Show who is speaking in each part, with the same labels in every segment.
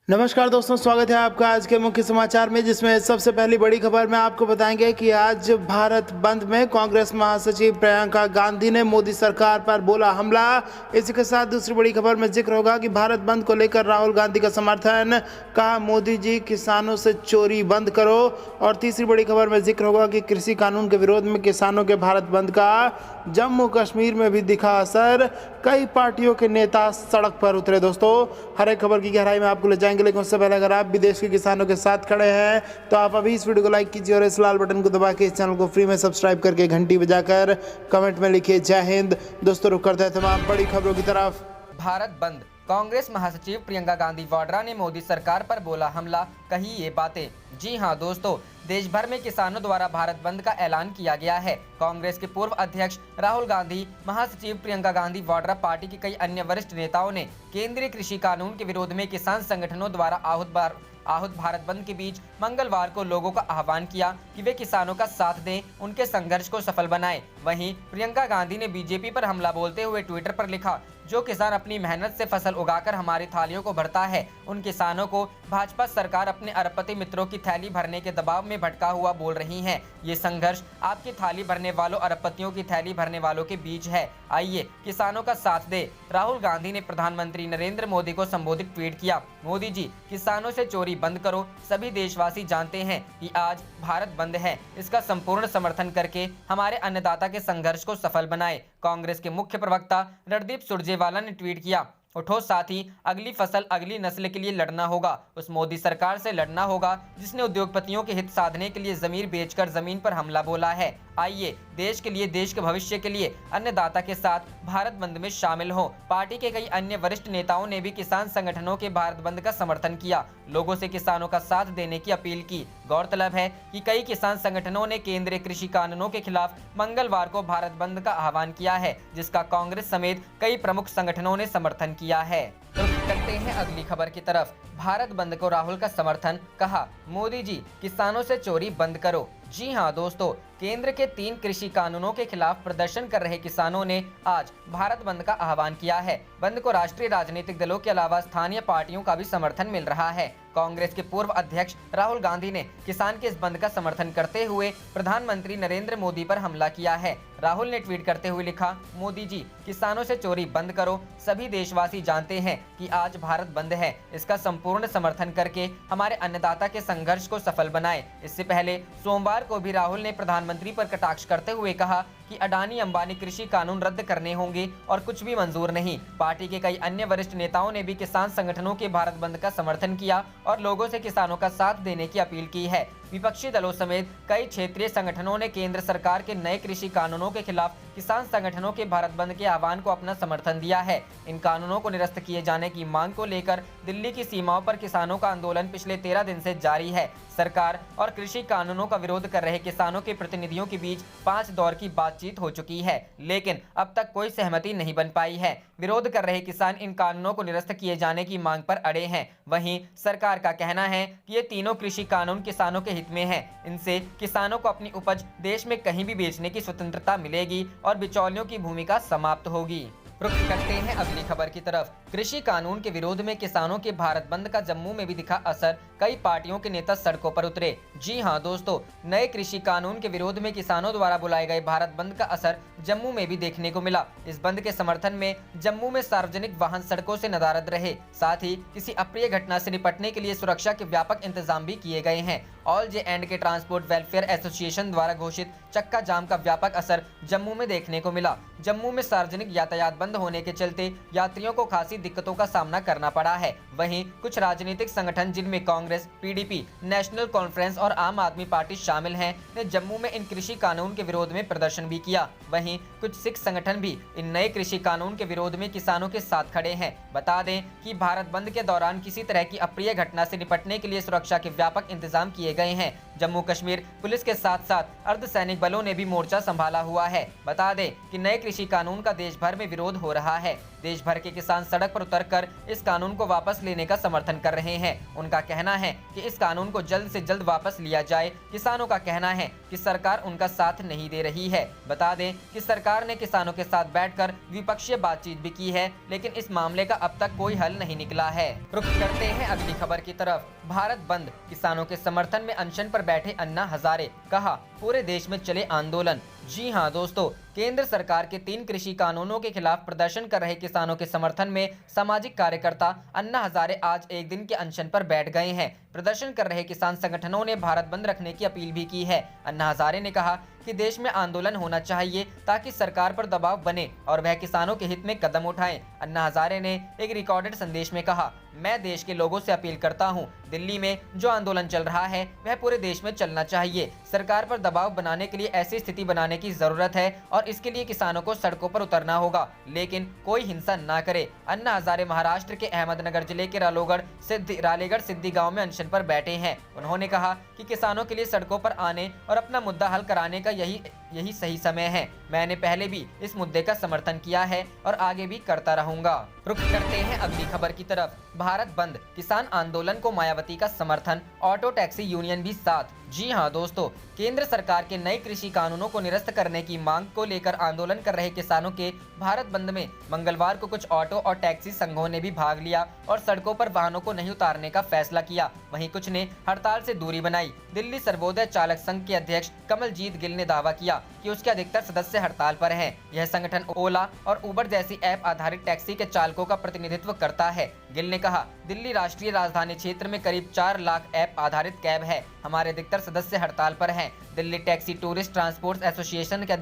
Speaker 1: नमस्कार दोस्तों, स्वागत है आपका आज के मुख्य समाचार में, जिसमें सबसे पहली बड़ी खबर में आपको बताएंगे कि आज भारत बंद में कांग्रेस महासचिव प्रियंका गांधी ने मोदी सरकार पर बोला हमला। इसी के साथ दूसरी बड़ी खबर में जिक्र होगा कि भारत बंद को लेकर राहुल गांधी का समर्थन, कहा मोदी जी किसानों से चोरी बंद करो। और तीसरी बड़ी खबर में जिक्र होगा कि कृषि कानून के विरोध में किसानों के भारत बंद का जम्मू कश्मीर में भी दिखा असर, कई पार्टियों के नेता सड़क पर उतरे। दोस्तों, हर एक खबर की गहराई में आपको ले जाएंगे, लेकिन उससे पहले अगर आप भी देश के किसानों के साथ खड़े हैं तो आप अभी इस वीडियो को लाइक कीजिए और इस लाल बटन को दबा के इस चैनल को फ्री में सब्सक्राइब करके घंटी बजाकर कमेंट में लिखिए जय हिंद। दोस्तों, रुक करते हैं तमाम बड़ी खबरों की तरफ।
Speaker 2: भारत बंद, कांग्रेस महासचिव प्रियंका गांधी वाड्रा ने मोदी सरकार पर बोला हमला, कही ये बातें। जी हां दोस्तों, देश भर में किसानों द्वारा भारत बंद का ऐलान किया गया है। कांग्रेस के पूर्व अध्यक्ष राहुल गांधी, महासचिव प्रियंका गांधी वाड्रा, पार्टी के कई अन्य वरिष्ठ नेताओं ने केंद्रीय कृषि कानून के विरोध में किसान संगठनों द्वारा आहूत भारत बंद के बीच मंगलवार को लोगों का आह्वान किया कि वे किसानों का साथ दें, उनके संघर्ष को सफल बनाएं। वहीं प्रियंका गांधी ने बीजेपी पर हमला बोलते हुए ट्विटर पर लिखा, जो किसान अपनी मेहनत से फसल उगाकर हमारी थालियों को भरता है, उन किसानों को भाजपा सरकार अपने अरबपति मित्रों की थैली भरने के दबाव में भटका हुआ बोल रही है। ये संघर्ष आपकी थाली भरने वालों, अरबपतियों की थैली भरने वालों के बीच है। आइए किसानों का साथ दे। राहुल गांधी ने प्रधानमंत्री नरेंद्र मोदी को संबोधित ट्वीट किया, मोदी जी किसानों से चोरी बंद करो। सभी देशवासी जानते हैं कि आज भारत बंद है, इसका संपूर्ण समर्थन करके हमारे अन्नदाता के संघर्ष को सफल बनाए। कांग्रेस के मुख्य प्रवक्ता रणदीप सुरजेवाला ने ट्वीट किया, उठो साथी, अगली फसल अगली नस्ल के लिए लड़ना होगा। उस मोदी सरकार से लड़ना होगा जिसने उद्योगपतियों के हित साधने के लिए जमीन बेचकर जमीन पर हमला बोला है। आइए देश के लिए, देश के भविष्य के लिए अन्नदाता के साथ भारत बंद में शामिल हो। पार्टी के कई अन्य वरिष्ठ नेताओं ने भी किसान संगठनों के भारत बंद का समर्थन किया, लोगों से किसानों का साथ देने की अपील की। गौरतलब है कि कई किसान संगठनों ने केंद्रीय कृषि कानूनों के खिलाफ मंगलवार को भारत बंद का आह्वान किया है, जिसका कांग्रेस समेत कई प्रमुख संगठनों ने समर्थन किया है। तो करते हैं अगली खबर की तरफ। भारत बंद को राहुल का समर्थन, कहा मोदी जी किसानों से चोरी बंद करो। जी हां दोस्तों, केंद्र के 3 कृषि कानूनों के खिलाफ प्रदर्शन कर रहे किसानों ने आज भारत बंद का आह्वान किया है। बंद को राष्ट्रीय राजनीतिक दलों के अलावा स्थानीय पार्टियों का भी समर्थन मिल रहा है। कांग्रेस के पूर्व अध्यक्ष राहुल गांधी ने किसान के इस बंद का समर्थन करते हुए प्रधानमंत्री नरेंद्र मोदी पर हमला किया है। राहुल ने ट्वीट करते हुए लिखा, मोदी जी किसानों से चोरी बंद करो। सभी देशवासी जानते हैं कि आज भारत बंद है, इसका संपूर्ण समर्थन करके हमारे अन्नदाता के संघर्ष को सफल बनाए। इससे पहले सोमवार को भी राहुल ने प्रधानमंत्री पर कटाक्ष करते हुए कहा कि अडानी अंबानी कृषि कानून रद्द करने होंगे और कुछ भी मंजूर नहीं। पार्टी के कई अन्य वरिष्ठ नेताओं ने भी किसान संगठनों के भारत बंद का समर्थन किया और लोगों से किसानों का साथ देने की अपील की है। विपक्षी दलों समेत कई क्षेत्रीय संगठनों ने केंद्र सरकार के नए कृषि कानूनों के खिलाफ किसान संगठनों के भारत बंद के आह्वान को अपना समर्थन दिया है। इन कानूनों को निरस्त किए जाने की मांग को लेकर दिल्ली की सीमाओं पर किसानों का आंदोलन पिछले 13 दिन से जारी है। सरकार और कृषि कानूनों का विरोध कर रहे किसानों के प्रतिनिधियों के बीच 5 दौर की बातचीत हो चुकी है, लेकिन अब तक कोई सहमति नहीं बन पाई है। विरोध कर रहे किसान इन कानूनों को निरस्त किए जाने की मांग पर अड़े हैं। वहीं सरकार का कहना है कि ये तीनों कृषि कानून किसानों के हित में हैं। इनसे किसानों को अपनी उपज देश में कहीं भी बेचने की स्वतंत्रता मिलेगी और बिचौलियों की भूमिका समाप्त होगी। रुख करते हैं अगली खबर की तरफ। कृषि कानून के विरोध में किसानों के भारत बंद का जम्मू में भी दिखा असर, कई पार्टियों के नेता सड़कों पर उतरे। जी हां दोस्तों, नए कृषि कानून के विरोध में किसानों द्वारा बुलाए गए भारत बंद का असर जम्मू में भी देखने को मिला। इस बंद के समर्थन में जम्मू में सार्वजनिक वाहन सड़कों से नदारद रहे। साथ ही किसी अप्रिय घटना से निपटने के लिए सुरक्षा के व्यापक इंतजाम भी किए गए हैं। ऑल जे एंड के ट्रांसपोर्ट वेलफेयर एसोसिएशन द्वारा घोषित चक्का जाम का व्यापक असर जम्मू में देखने को मिला। जम्मू में सार्वजनिक यातायात बंद होने के चलते यात्रियों को खासी दिक्कतों का सामना करना पड़ा है। वहीं कुछ राजनीतिक संगठन, जिनमें कांग्रेस, पीडीपी, नेशनल कॉन्फ्रेंस और आम आदमी पार्टी शामिल हैं, ने जम्मू में इन कृषि कानून के विरोध में प्रदर्शन भी किया। वहीं कुछ सिख संगठन भी इन नए कृषि कानून के विरोध में किसानों के साथ खड़े हैं। बता दें कि भारत बंद के दौरान किसी तरह की अप्रिय घटना से निपटने के लिए सुरक्षा के व्यापक इंतजाम किए गए हैं। जम्मू कश्मीर पुलिस के साथ साथ अर्धसैनिक बलों ने भी मोर्चा संभाला हुआ है। बता दें कि नए कृषि कानून का देश भर में विरोध हो रहा है। देश भर के किसान सड़क पर उतरकर इस कानून को वापस लेने का समर्थन कर रहे हैं। उनका कहना है कि इस कानून को जल्द से जल्द वापस लिया जाए। किसानों का कहना है कि सरकार उनका साथ नहीं दे रही है। बता दें कि सरकार ने किसानों के साथ बैठकर द्विपक्षीय बातचीत भी की है, लेकिन इस मामले का अब तक कोई हल नहीं निकला है। रुख करते हैं अगली खबर की तरफ। भारत बंद, किसानों के समर्थन में अनशन पर बैठे अन्ना हजारे, कहा पूरे देश में चले आंदोलन। जी हां दोस्तों, केंद्र सरकार के 3 कृषि कानूनों के खिलाफ प्रदर्शन कर रहे किसानों के समर्थन में सामाजिक कार्यकर्ता अन्ना हजारे आज एक दिन के अनशन पर बैठ गए हैं। प्रदर्शन कर रहे किसान संगठनों ने भारत बंद रखने की अपील भी की है। अन्ना हजारे ने कहा कि देश में आंदोलन होना चाहिए ताकि सरकार पर दबाव बने और वह किसानों के हित में कदम उठाएं। अन्ना हजारे ने एक रिकॉर्डेड संदेश में कहा, मैं देश के लोगों से अपील करता हूं, दिल्ली में जो आंदोलन चल रहा है वह पूरे देश में चलना चाहिए। सरकार पर दबाव बनाने के लिए ऐसी स्थिति बनाने की जरूरत है और इसके लिए किसानों को सड़कों पर उतरना होगा, लेकिन कोई हिंसा न करे। अन्ना हजारे महाराष्ट्र के अहमदनगर जिले के रालेगढ़ सिद्धि गाँव में अनशन पर बैठे हैं। उन्होंने कहा कि किसानों के लिए सड़कों पर आने और अपना मुद्दा हल कराने का यही सही समय है। मैंने पहले भी इस मुद्दे का समर्थन किया है और आगे भी करता रहूंगा। रुख करते हैं अगली खबर की तरफ। भारत बंद, किसान आंदोलन को मायावती का समर्थन, ऑटो टैक्सी यूनियन भी साथ। जी हां दोस्तों, केंद्र सरकार के नए कृषि कानूनों को निरस्त करने की मांग को लेकर आंदोलन कर रहे किसानों के भारत बंद में मंगलवार को कुछ ऑटो और टैक्सी संघों ने भी भाग लिया और सड़कों पर वाहनों को नहीं उतारने का फैसला किया। वहीं कुछ ने हड़ताल से दूरी बनाई। दिल्ली सर्वोदय चालक संघ के अध्यक्ष कमलजीत गिल ने दावा किया कि उसके अधिकतर सदस्य हड़ताल पर हैं। यह संगठन ओला और उबर जैसी ऐप आधारित टैक्सी के चालकों का प्रतिनिधित्व करता है। गिल ने कहा, दिल्ली राष्ट्रीय राजधानी क्षेत्र में करीब 4 लाख ऐप आधारित कैब है। हमारे अधिकतर सदस्य हड़ताल पर हैं। Delhi taxi tourist transport association के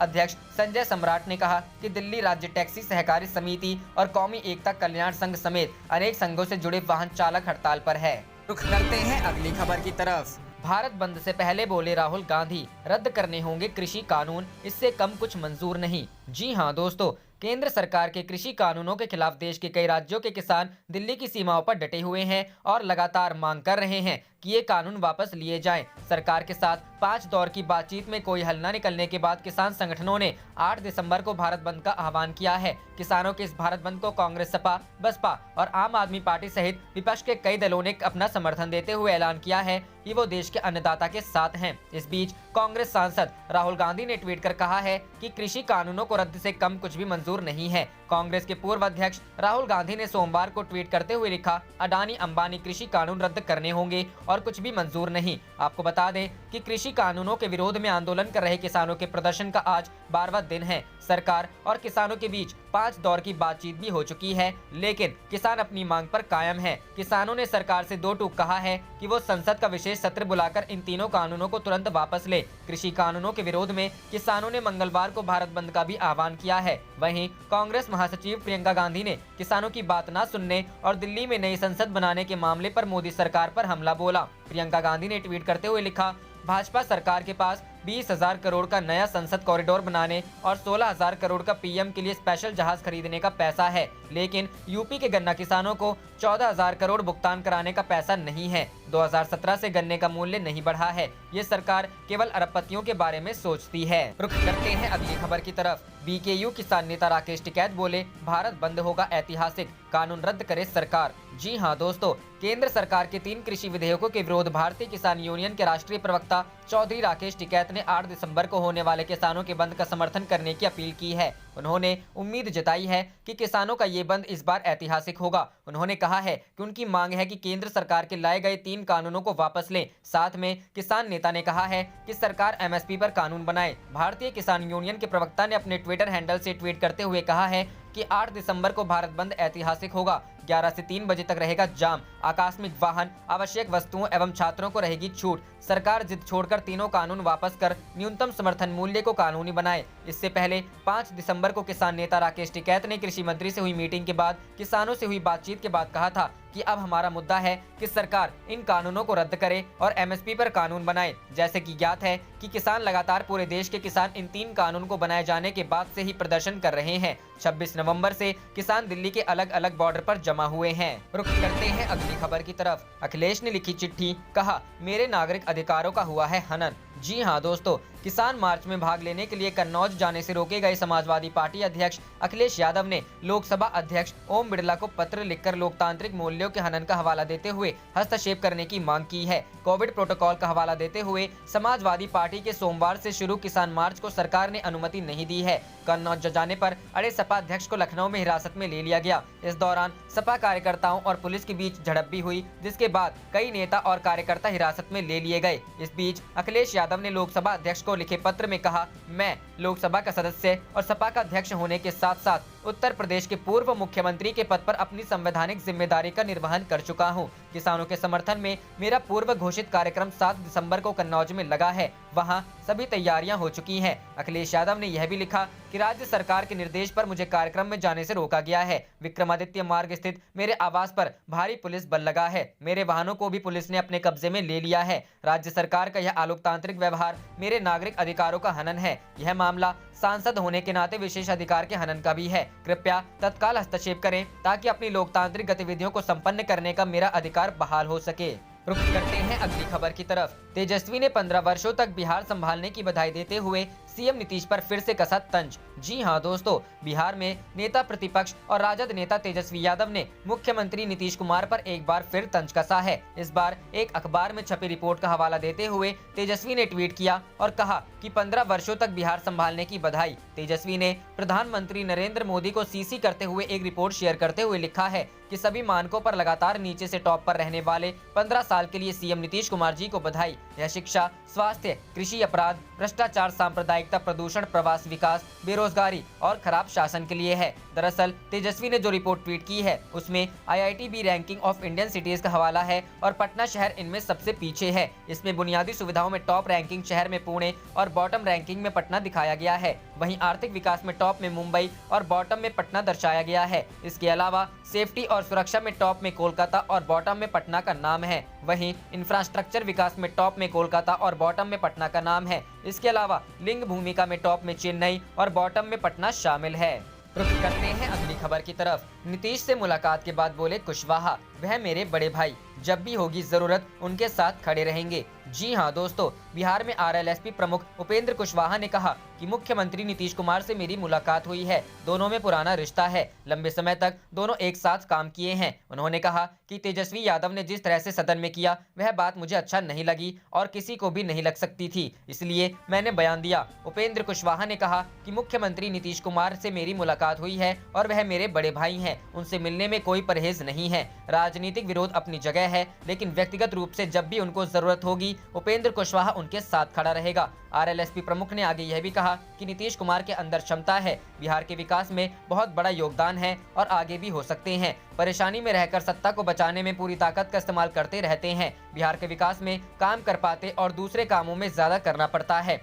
Speaker 2: अध्यक्ष संजय सम्राट ने कहा कि दिल्ली राज्य टैक्सी सहकारी समिति और कौमी एकता कल्याण संघ समेत अनेक संघों से जुड़े वाहन चालक हड़ताल पर है। रुख करते हैं अगली खबर की तरफ। भारत बंद से पहले बोले राहुल गांधी, रद्द करने होंगे कृषि कानून, इससे कम कुछ मंजूर नहीं। जी हां दोस्तों, केंद्र सरकार के कृषि कानूनों के खिलाफ देश के कई राज्यों के किसान दिल्ली की सीमाओं पर डटे हुए हैं और लगातार मांग कर रहे हैं कि ये कानून वापस लिए जाएं। सरकार के साथ 5 दौर की बातचीत में कोई हल न निकलने के बाद किसान संगठनों ने 8 दिसंबर को भारत बंद का आह्वान किया है। किसानों के इस भारत बंद को कांग्रेस, सपा, बसपा और आम आदमी पार्टी सहित विपक्ष के कई दलों ने अपना समर्थन देते हुए ऐलान किया है कि वो देश के अन्नदाता के साथ हैं। इस बीच कांग्रेस सांसद राहुल गांधी ने ट्वीट कर कहा है कि कृषि कानूनों को रद्द से कम कुछ भी मंजूर नहीं है। कांग्रेस के पूर्व अध्यक्ष राहुल गांधी ने सोमवार को ट्वीट करते हुए लिखा, अडानी अंबानी कृषि कानून रद्द करने होंगे और कुछ भी मंजूर नहीं। आपको बता दें कि कृषि कानूनों के विरोध में आंदोलन कर रहे किसानों के प्रदर्शन का आज 12वां दिन है। सरकार और किसानों के बीच 5 दौर की बातचीत भी हो चुकी है, लेकिन किसान अपनी मांग पर कायम है। किसानों ने सरकार से 2 टूक कहा है कि वो संसद का विशेष सत्र बुलाकर इन तीनों कानूनों को तुरंत वापस ले। कृषि कानूनों के विरोध में किसानों ने मंगलवार को भारत बंद का भी आह्वान किया है। वहीं कांग्रेस महासचिव प्रियंका गांधी ने किसानों की बात न सुनने और दिल्ली में नई संसद बनाने के मामले पर मोदी सरकार पर हमला बोला। प्रियंका गांधी ने ट्वीट करते हुए लिखा, भाजपा सरकार के पास 20,000 करोड़ का नया संसद कॉरिडोर बनाने और 16,000 करोड़ का पीएम के लिए स्पेशल जहाज खरीदने का पैसा है, लेकिन यूपी के गन्ना किसानों को 14,000 करोड़ भुगतान कराने का पैसा नहीं है। 2017 से गन्ने का मूल्य नहीं बढ़ा है। ये सरकार केवल अरबपतियों के बारे में सोचती है। रुख करते हैं अगली खबर की तरफ। बीकेयू किसान नेता राकेश टिकैत बोले, भारत बंद होगा ऐतिहासिक, कानून रद्द करे सरकार। जी हां दोस्तों, केंद्र सरकार के 3 कृषि विधेयकों के विरोध भारतीय किसान यूनियन के राष्ट्रीय प्रवक्ता चौधरी राकेश टिकैत ने 8 दिसंबर को होने वाले किसानों के बंद का समर्थन करने की अपील की है। उन्होंने उम्मीद जताई है कि किसानों का ये बंद इस बार ऐतिहासिक होगा। उन्होंने कहा है कि उनकी मांग है कि केंद्र सरकार के लाए गए 3 कानूनों को वापस लें। साथ में किसान नेता ने कहा है कि सरकार एमएसपी पर कानून बनाए। भारतीय किसान यूनियन के प्रवक्ता ने अपने ट्विटर हैंडल से ट्वीट करते हुए कहा है कि 8 दिसंबर को भारत बंद ऐतिहासिक होगा। 11 से 3 बजे तक रहेगा जाम, आकस्मिक वाहन, आवश्यक वस्तुओं एवं छात्रों को रहेगी छूट। सरकार जिद छोड़कर तीनों कानून वापस कर न्यूनतम समर्थन मूल्य को कानूनी बनाए। इससे पहले 5 दिसंबर को किसान नेता राकेश टिकैत ने कृषि मंत्री से हुई मीटिंग के बाद किसानों से हुई बातचीत के बाद कहा था कि अब हमारा मुद्दा है कि सरकार इन कानूनों को रद्द करे और एमएसपी पर कानून बनाए। जैसे कि ज्ञात है कि किसान लगातार पूरे देश के किसान इन 3 कानून को बनाए जाने के बाद से ही प्रदर्शन कर रहे हैं। 26 नवंबर से किसान दिल्ली के अलग अलग बॉर्डर पर जमा जमा हुए हैं। रुख करते हैं अगली खबर की तरफ। अखिलेश ने लिखी चिट्ठी, कहा मेरे नागरिक अधिकारों का हुआ है हनन। जी हां दोस्तों, किसान मार्च में भाग लेने के लिए कन्नौज जाने से रोके गए समाजवादी पार्टी अध्यक्ष अखिलेश यादव ने लोकसभा अध्यक्ष ओम बिरला को पत्र लिखकर लोकतांत्रिक मूल्यों के हनन का हवाला देते हुए हस्तक्षेप करने की मांग की है। कोविड प्रोटोकॉल का हवाला देते हुए समाजवादी पार्टी के सोमवार से शुरू किसान मार्च को सरकार ने अनुमति नहीं दी है। कन्नौज जाने पर अड़े सपा अध्यक्ष को लखनऊ में हिरासत में ले लिया गया। इस दौरान सपा कार्यकर्ताओं और पुलिस के बीच झड़प भी हुई, जिसके बाद कई नेता और कार्यकर्ता हिरासत में ले लिए गए। इस बीच अखिलेश यादव ने लोकसभा अध्यक्ष को लिखे पत्र में कहा, मैं लोकसभा का सदस्य और सपा का अध्यक्ष होने के साथ साथ उत्तर प्रदेश के पूर्व मुख्यमंत्री के पद पर अपनी संवैधानिक जिम्मेदारी का निर्वहन कर चुका हूं। किसानों के समर्थन में मेरा पूर्व घोषित कार्यक्रम 7 दिसंबर को कन्नौज में लगा है, वहां सभी तैयारियां हो चुकी हैं। अखिलेश यादव ने यह भी लिखा कि राज्य सरकार के निर्देश पर मुझे कार्यक्रम में जाने से रोका गया है। विक्रमादित्य मार्ग स्थित मेरे आवास पर भारी पुलिस बल लगा है। मेरे वाहनों को भी पुलिस ने अपने कब्जे में ले लिया है। राज्य सरकार का यह अलोकतांत्रिक व्यवहार मेरे नागरिक अधिकारों का हनन है। यह मामला सांसद होने के नाते विशेष अधिकार के हनन का भी है। कृपया तत्काल हस्तक्षेप करें ताकि अपनी लोकतांत्रिक गतिविधियों को संपन्न करने का मेरा अधिकार बहाल हो सके। रुख करते हैं अगली खबर की तरफ। तेजस्वी ने 15 वर्षों तक बिहार संभालने की बधाई देते हुए सीएम नीतीश पर फिर से कसा तंज। जी हां दोस्तों, बिहार में नेता प्रतिपक्ष और राजद नेता तेजस्वी यादव ने मुख्यमंत्री नीतीश कुमार पर एक बार फिर तंज कसा है। इस बार एक अखबार में छपी रिपोर्ट का हवाला देते हुए तेजस्वी ने ट्वीट किया और कहा कि 15 वर्षों तक बिहार संभालने की बधाई। तेजस्वी ने प्रधानमंत्री नरेंद्र मोदी को सीसी करते हुए एक रिपोर्ट शेयर करते हुए लिखा है कि सभी मानकों पर लगातार नीचे से टॉप पर रहने वाले 15 साल के लिए सीएम नीतीश कुमार जी को बधाई। यह शिक्षा, स्वास्थ्य, कृषि अपराध, भ्रष्टाचार, सांप्रदायिकता, प्रदूषण, प्रवास, विकास, बेरोजगारी और खराब शासन के लिए है। दरअसल तेजस्वी ने जो रिपोर्ट ट्वीट की है उसमें IITB ranking of Indian cities का हवाला है और पटना शहर इनमें सबसे पीछे है। इसमें बुनियादी सुविधाओं में टॉप रैंकिंग शहर में पुणे और बॉटम रैंकिंग में पटना दिखाया गया है। वहीं आर्थिक विकास में टॉप में मुंबई और बॉटम में पटना दर्शाया गया है। इसके अलावा सेफ्टी और सुरक्षा में टॉप में कोलकाता और बॉटम में पटना का नाम है। वहीं इंफ्रास्ट्रक्चर विकास में टॉप में कोलकाता और बॉटम में पटना का नाम है। इसके अलावा लिंग भूमिका में टॉप में चेन्नई और बॉटम में पटना शामिल है। रुख करते हैं अगली खबर की तरफ। नीतीश से मुलाकात के बाद बोले कुशवाहा, वह मेरे बड़े भाई, जब भी होगी जरूरत उनके साथ खड़े रहेंगे। जी हां दोस्तों, बिहार में RLSP प्रमुख उपेंद्र कुशवाहा ने कहा कि मुख्यमंत्री नीतीश कुमार से मेरी मुलाकात हुई है। दोनों में पुराना रिश्ता है, लंबे समय तक दोनों एक साथ काम किए हैं। उन्होंने कहा कि तेजस्वी यादव ने जिस तरह से सदन में किया वह बात मुझे अच्छा नहीं लगी और किसी को भी नहीं लग सकती थी, इसलिए मैंने बयान दिया। उपेंद्र कुशवाहा ने कहा कि मुख्यमंत्री नीतीश कुमार से मेरी मुलाकात हुई है और वह मेरे बड़े भाई हैं, उनसे मिलने में कोई परहेज नहीं है। राजनीतिक विरोध अपनी जगह है, लेकिन व्यक्तिगत रूप से जब भी उनको जरूरत होगी उपेंद्र कुशवाहा उनके साथ खड़ा रहेगा। RLSP प्रमुख ने आगे यह भी कहा कि नीतीश कुमार के अंदर क्षमता है, बिहार के विकास में बहुत बड़ा योगदान है और आगे भी हो सकते हैं। परेशानी में रहकर सत्ता को बचाने में पूरी ताकत का इस्तेमाल करते रहते हैं। बिहार के विकास में काम कर पाते और दूसरे कामों में ज्यादा करना पड़ता है।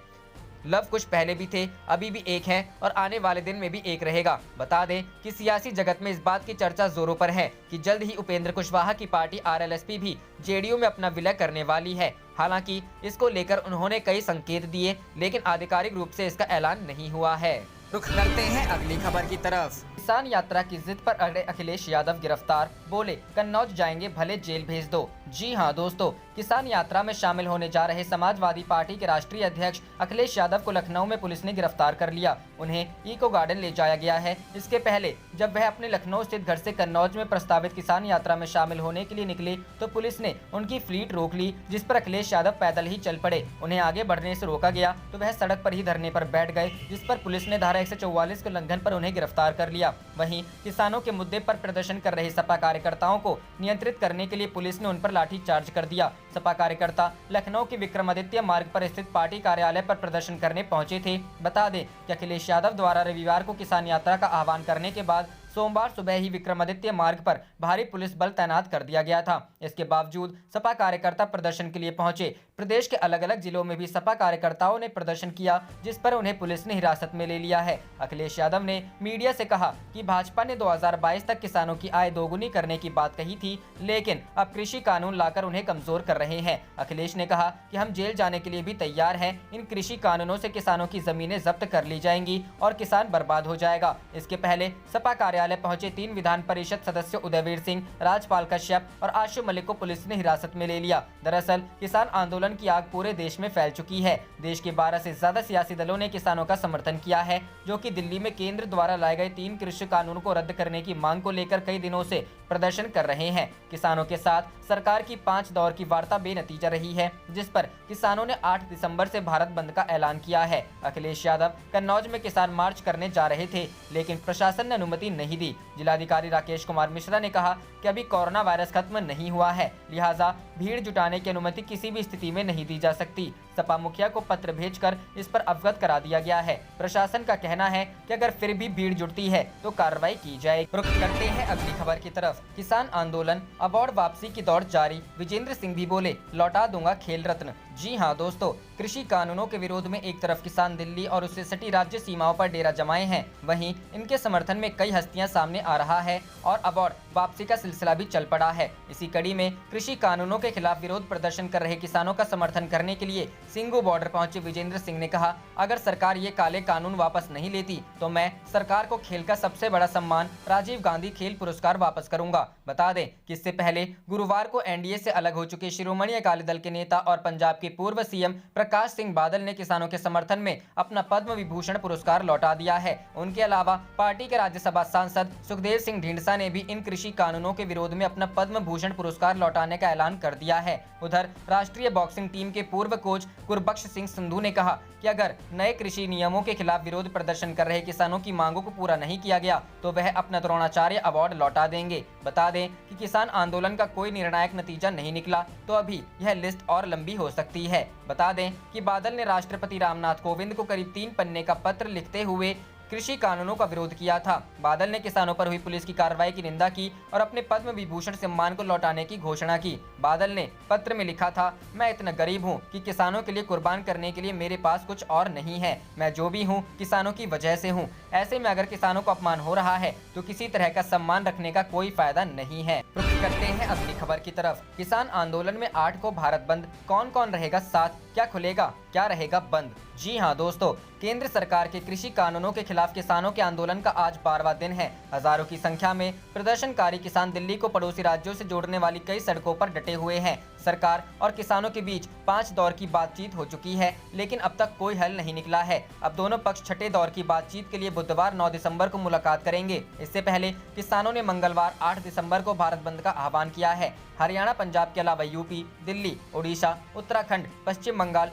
Speaker 2: लव कुछ पहले भी थे, अभी भी एक है और आने वाले दिन में भी एक रहेगा। बता दें कि सियासी जगत में इस बात की चर्चा जोरों पर है कि जल्द ही उपेंद्र कुशवाहा की पार्टी RLSP भी JDU में अपना विलय करने वाली है। हालांकि इसको लेकर उन्होंने कई संकेत दिए, लेकिन आधिकारिक रूप से इसका ऐलान नहीं हुआ है। रुख करते हैं अगली खबर की तरफ। किसान यात्रा की जिद पर अड़े अखिलेश यादव गिरफ्तार, बोले कन्नौज जाएंगे भले जेल भेज दो। जी हां दोस्तों, किसान यात्रा में शामिल होने जा रहे समाजवादी पार्टी के राष्ट्रीय अध्यक्ष अखिलेश यादव को लखनऊ में पुलिस ने गिरफ्तार कर लिया। उन्हें इको गार्डन ले जाया गया है। इसके पहले जब वह अपने लखनऊ स्थित घर से कन्नौज में प्रस्तावित किसान यात्रा में शामिल होने के लिए निकले तो पुलिस ने उनकी फ्लीट रोक ली, जिस पर अखिलेश यादव पैदल ही चल पड़े। उन्हें आगे बढ़ने से रोका गया तो वह सड़क पर ही धरने पर बैठ गए, जिस पर पुलिस ने धारा 144 के उल्लंघन पर उन्हें गिरफ्तार कर लिया। वहीं किसानों के मुद्दे पर प्रदर्शन कर रहे सपा कार्यकर्ताओं को नियंत्रित करने के लिए पुलिस ने उन पर लाठीचार्ज कर दिया। सपा कार्यकर्ता लखनऊ के विक्रमादित्य मार्ग पर स्थित पार्टी कार्यालय पर प्रदर्शन करने पहुंचे थे। बता दें कि अखिलेश यादव द्वारा रविवार को किसान यात्रा का आह्वान करने के बाद सोमवार सुबह ही विक्रमादित्य मार्ग पर भारी पुलिस बल तैनात कर दिया गया था। इसके बावजूद सपा कार्यकर्ता प्रदर्शन के लिए पहुंचे। प्रदेश के अलग अलग जिलों में भी सपा कार्यकर्ताओं ने प्रदर्शन किया, जिस पर उन्हें पुलिस ने हिरासत में ले लिया है। अखिलेश यादव ने मीडिया से कहा कि भाजपा ने 2022 तक किसानों की आय दोगुनी करने की बात कही थी, लेकिन अब कृषि कानून लाकर उन्हें कमजोर कर रहे हैं। अखिलेश ने कहा कि हम जेल जाने के लिए भी तैयार हैं। इन कृषि कानूनों से किसानों की जमीनें जब्त कर ली जाएंगी और किसान बर्बाद हो जाएगा। इसके पहले सपा कार्यालय कार्यालय पहुंचे 3 विधान परिषद सदस्यों उदयवीर सिंह, राजपाल कश्यप और आशु मलिक को पुलिस ने हिरासत में ले लिया। दरअसल किसान आंदोलन की आग पूरे देश में फैल चुकी है। देश के 12 से ज्यादा सियासी दलों ने किसानों का समर्थन किया है, जो कि दिल्ली में केंद्र द्वारा लाए गए 3 कृषि कानूनों को रद्द करने की मांग को लेकर कई दिनों से प्रदर्शन कर रहे हैं। किसानों के साथ सरकार की 5 दौर की वार्ता बेनतीजा रही है, जिस पर किसानों ने 8 दिसंबर से भारत बंद का ऐलान किया है। अखिलेश यादव कन्नौज में किसान मार्च करने जा रहे थे, लेकिन प्रशासन ने अनुमति नहीं दी। जिलाधिकारी राकेश कुमार मिश्रा ने कहा कि अभी कोरोना वायरस खत्म नहीं हुआ है, लिहाजा भीड़ जुटाने की अनुमति किसी भी स्थिति में नहीं दी जा सकती। सपा मुखिया को पत्र भेजकर इस पर अवगत करा दिया गया है। प्रशासन का कहना है कि अगर फिर भी भीड़ जुटती है तो कार्रवाई की जाए। रुख करते हैं अगली खबर की तरफ। किसान आंदोलन अवार्ड वापसी की दौड़ जारी। विजेंद्र सिंह भी बोले, लौटा दूंगा खेल रत्न। जी हां दोस्तों, कृषि कानूनों के विरोध में एक तरफ किसान दिल्ली और उससे सटी राज्य सीमाओं पर डेरा जमाए हैं, वहीं इनके समर्थन में कई हस्तियां सामने आ रहा है और अवार्ड वापसी का सिलसिला भी चल पड़ा है। इसी कड़ी में कृषि कानूनों के खिलाफ विरोध प्रदर्शन कर रहे किसानों का समर्थन करने के लिए सिंगू बॉर्डर पहुंचे विजेंद्र सिंह ने कहा, अगर सरकार ये काले कानून वापस नहीं लेती तो मैं सरकार को खेल का सबसे बड़ा सम्मान राजीव गांधी खेल पुरस्कार वापस करूंगा। बता दें कि इससे पहले गुरुवार को एनडीए से अलग हो चुके शिरोमणि अकाली दल के नेता और पंजाब के पूर्व सीएम प्रकाश सिंह बादल ने किसानों के समर्थन में अपना पद्म विभूषण पुरस्कार लौटा दिया है। उनके अलावा पार्टी के राज्यसभा सांसद सुखदेव सिंह ढींढसा ने भी इन कृषि कानूनों के विरोध में अपना पद्म भूषण पुरस्कार लौटाने का ऐलान कर दिया है। उधर राष्ट्रीय बॉक्सिंग टीम के पूर्व कोच गुरबख्श सिंह संधू ने कहा कि अगर नए कृषि नियमों के खिलाफ विरोध प्रदर्शन कर रहे किसानों की मांगों को पूरा नहीं किया गया तो वह अपना द्रोणाचार्य अवार्ड लौटा देंगे। बता दें कि किसान आंदोलन का कोई निर्णायक नतीजा नहीं निकला तो अभी यह लिस्ट और लंबी हो सकती है। बता दें कि बादल ने राष्ट्रपति रामनाथ कोविंद को करीब 3 पन्ने का पत्र लिखते हुए कृषि कानूनों का विरोध किया था। बादल ने किसानों पर हुई पुलिस की कार्रवाई की निंदा की और अपने पद्म विभूषण सम्मान को लौटाने की घोषणा की। बादल ने पत्र में लिखा था, मैं इतना गरीब हूं कि किसानों के लिए कुर्बान करने के लिए मेरे पास कुछ और नहीं है। मैं जो भी हूं किसानों की वजह से हूं। ऐसे में अगर किसानों को अपमान हो रहा है तो किसी तरह का सम्मान रखने का कोई फायदा नहीं है। रुख करते हैं अगली खबर की तरफ। किसान आंदोलन में 8 को भारत बंद, कौन कौन रहेगा साथ, क्या खुलेगा क्या रहेगा बंद। जी हां दोस्तों, केंद्र सरकार के कृषि कानूनों के खिलाफ किसानों के आंदोलन का आज 12वां दिन है। हजारों की संख्या में प्रदर्शनकारी किसान दिल्ली को पड़ोसी राज्यों से जोड़ने वाली कई सड़कों पर डटे हुए हैं। सरकार और किसानों के बीच 5 दौर की बातचीत हो चुकी है, लेकिन अब तक कोई हल नहीं निकला है। अब दोनों पक्ष छठे दौर की बातचीत के लिए बुधवार 9 दिसंबर को मुलाकात करेंगे। इससे पहले किसानों ने मंगलवार 8 दिसंबर को भारत बंद का आह्वान किया है। हरियाणा, पंजाब के अलावा यूपी, दिल्ली, ओडिशा, उत्तराखंड, पश्चिम बंगाल,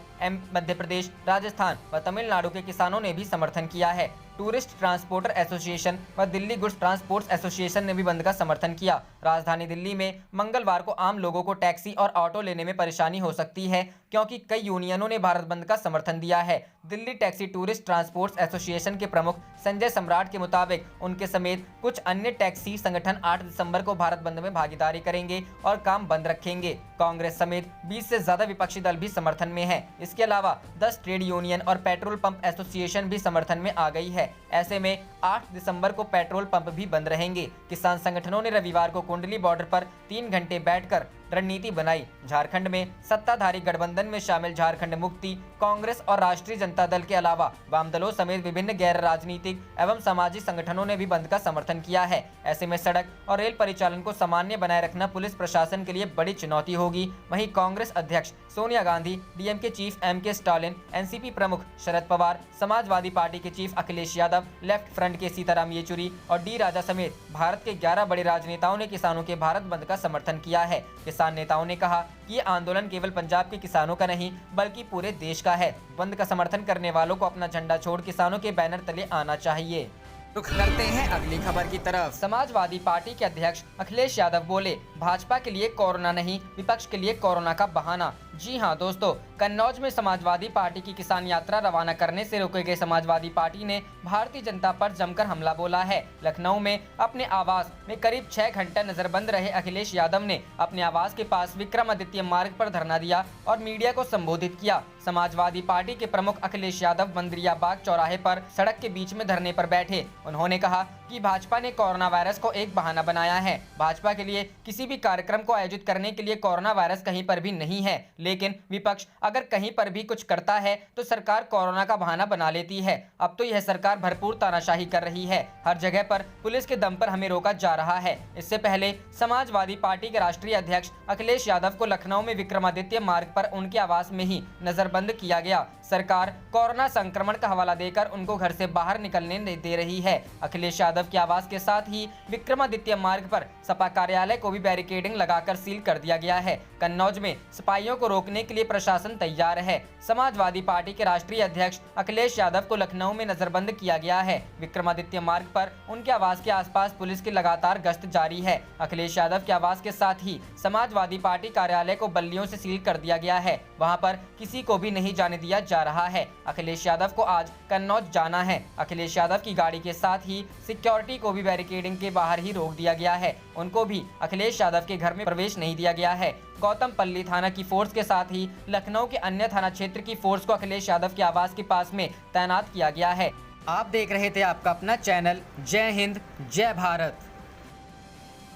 Speaker 2: मध्य प्रदेश, राजस्थान व तमिलनाडु के किसानों ने भी समर्थन किया है। टूरिस्ट ट्रांसपोर्टर एसोसिएशन व दिल्ली गुड्स ट्रांसपोर्ट एसोसिएशन ने भी बंद का समर्थन किया। राजधानी दिल्ली में मंगलवार को आम लोगों को टैक्सी और ऑटो लेने में परेशानी हो सकती है, क्योंकि कई यूनियनों ने भारत बंद का समर्थन दिया है। Delhi taxi tourist transport association के प्रमुख संजय सम्राट के मुताबिक उनके समेत कुछ अन्य टैक्सी संगठन 8 दिसंबर को भारत बंद में भागीदारी करेंगे और काम बंद रखेंगे। कांग्रेस समेत 20 से ज्यादा विपक्षी दल भी समर्थन में है। इसके अलावा 10 ट्रेड यूनियन और पेट्रोल पंप एसोसिएशन भी समर्थन में आ गई है। ऐसे में 8 दिसंबर को पेट्रोल पंप भी बंद रहेंगे। किसान संगठनों ने रविवार को कुंडली बॉर्डर पर 3 घंटे बैठकर रणनीति बनाई। झारखंड में सत्ताधारी गठबंधन में शामिल झारखंड मुक्ति, कांग्रेस और राष्ट्रीय जनता दल के अलावा वाम दलों समेत विभिन्न गैर राजनीतिक एवं सामाजिक संगठनों ने भी बंद का समर्थन किया है। ऐसे में सड़क और रेल परिचालन को सामान्य बनाए रखना पुलिस प्रशासन के लिए बड़ी चुनौती होगी। वहीं कांग्रेस अध्यक्ष Sonia Gandhi, DMK chief MK Stalin, NCP प्रमुख शरद पवार, समाजवादी पार्टी के chief Akhilesh Yadav, left front के सीताराम येचुरी और डी राजा समेत भारत के 11 बड़े राजनेताओं ने किसानों के भारत बंद का समर्थन किया है। किसान नेताओं ने कहा कि ये आंदोलन केवल पंजाब के किसानों का नहीं बल्कि पूरे देश का है। बंद का समर्थन करने वालों को अपना झंडा छोड़ किसानों के बैनर तले आना चाहिए। रुख करते हैं अगली खबर की तरफ। समाजवादी पार्टी के अध्यक्ष अखिलेश यादव बोले, भाजपा के लिए कोरोना नहीं, विपक्ष के लिए कोरोना का बहाना। जी हां दोस्तों, कन्नौज में समाजवादी पार्टी की किसान यात्रा रवाना करने से रोके गए समाजवादी पार्टी ने भारतीय जनता पर जमकर हमला बोला है। लखनऊ में अपने आवास में करीब 6 घंटा नजरबंद रहे अखिलेश यादव ने अपने आवास के पास विक्रमादित्य मार्ग पर धरना दिया और मीडिया को संबोधित किया। समाजवादी पार्टी के प्रमुख अखिलेश यादव बंदरिया बाग चौराहे पर सड़क के बीच में धरने पर बैठे। उन्होंने कहा कि भाजपा ने कोरोना वायरस को एक बहाना बनाया है। भाजपा के लिए किसी भी कार्यक्रम को आयोजित करने के लिए कोरोना वायरस कहीं पर भी नहीं है। लेकिन विपक्ष अगर कहीं पर भी कुछ करता है तो सरकार कोरोना का बहाना बना लेती है। अब तो यह सरकार भरपूर तानाशाही कर रही है। हर जगह पर पुलिस के दम पर हमें रोका जा रहा है। इससे पहले समाजवादी पार्टी के राष्ट्रीय अध्यक्ष अखिलेश यादव को लखनऊ में विक्रमादित्य मार्ग पर उनके आवास में ही नजरबंद किया गया। सरकार कोरोना संक्रमण का हवाला देकर उनको घर से बाहर निकलने नहीं दे रही है। अखिलेश यादव के आवास के साथ ही विक्रमादित्य मार्ग पर सपा कार्यालय को भी बैरिकेडिंग लगाकर सील कर दिया गया है। कन्नौज में सिपाहियों को रोकने के लिए प्रशासन तैयार है। समाजवादी पार्टी के राष्ट्रीय अध्यक्ष अखिलेश यादव को लखनऊ में नजरबंद किया गया है। विक्रमादित्य मार्ग पर उनके आवास के आसपास पुलिस की लगातार गश्त जारी है। अखिलेश यादव के आवास के साथ ही समाजवादी पार्टी कार्यालय को बल्लियों से सील कर दिया गया है। वहां पर किसी को भी नहीं जाने दिया जा रहा है। अखिलेश यादव को आज कन्नौज जाना है। अखिलेश यादव की गाड़ी के साथ ही सिक्योरिटी को भी बैरिकेडिंग के बाहर ही रोक दिया गया है। उनको भी अखिलेश यादव के घर में प्रवेश नहीं दिया गया है। गौतमपल्ली थाना की फोर्स के साथ ही लखनऊ के अन्य थाना क्षेत्र की फोर्स को अखिलेश यादव के आवास के पास में तैनात किया गया है। आप देख रहे थे आपका अपना चैनल जय हिंद जय भारत।